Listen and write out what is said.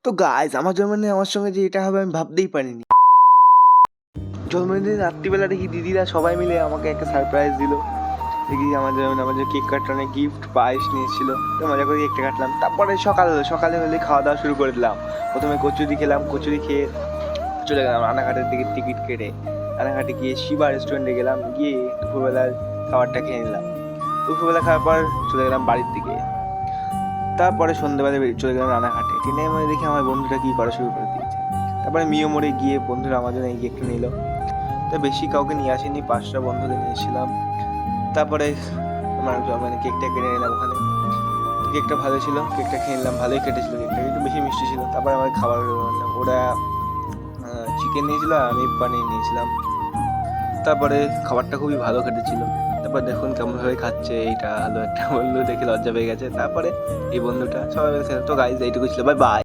তো গাইজ আমার জন্মদিনে আমার সঙ্গে যে এটা হবে আমি ভাবতেই পারিনি। জন্মদিনের রাত্রিবেলা দেখি দিদিরা সবাই মিলে আমাকে একটা সারপ্রাইজ দিল। দেখি আমার জন্য আমাদের কেক কাটানো গিফট পায়েস নিয়েছিল, তো মজা করে কেকটা কাটলাম। তারপরে সকালে হলে খাওয়া দাওয়া শুরু করে দিলাম। প্রথমে কচুরি খেলাম, কচুরি খেয়ে চলে গেলাম রানাঘাটের দিকে টিকিট কেটে। রানাঘাটে গিয়ে শিবা রেস্টুরেন্টে গেলাম, গিয়ে দুপুরবেলার খাবারটা খেয়ে নিলাম। দুপুরবেলা খাওয়ার পর চলে গেলাম বাড়ির দিকে। তারপরে সন্ধ্যেবেলা চলে গেলাম রানাঘাটে। ট্রেনের মধ্যে দেখি আমার বন্ধুটা কি করা শুরু করে দিয়েছে। তারপরে মিও মোড়ে গিয়ে বন্ধুরা আমার জন্য এই কেকটা নিল। তো বেশি কাউকে নিয়ে আসেনি, 5টা বন্ধুকে নিয়েছিলাম। তারপরে আমার মানে কেকটা কেটে নিলাম ওখানে। কেকটা ভালো ছিল, কেকটা খেয়ে নিলাম, ভালোই কেটেছিল। কেকটা একটু বেশি মিষ্টি ছিল। তারপরে আমার খাবার বানালাম। ওরা চিকেন নিয়েছিল, আমি পানির নিয়েছিলাম। তারপরে খাবারটা খুবই ভালো কেটেছিল। তারপর দেখুন কেমনভাবে খাচ্ছে, এইটা হলো একটা বন্ধু, দেখে লজ্জা পেয়ে গেছে। তারপরে এই বন্ধুটা সবাই মিলে খেলো। তো গাইজ এইটুকু ছিল, বাই বাই।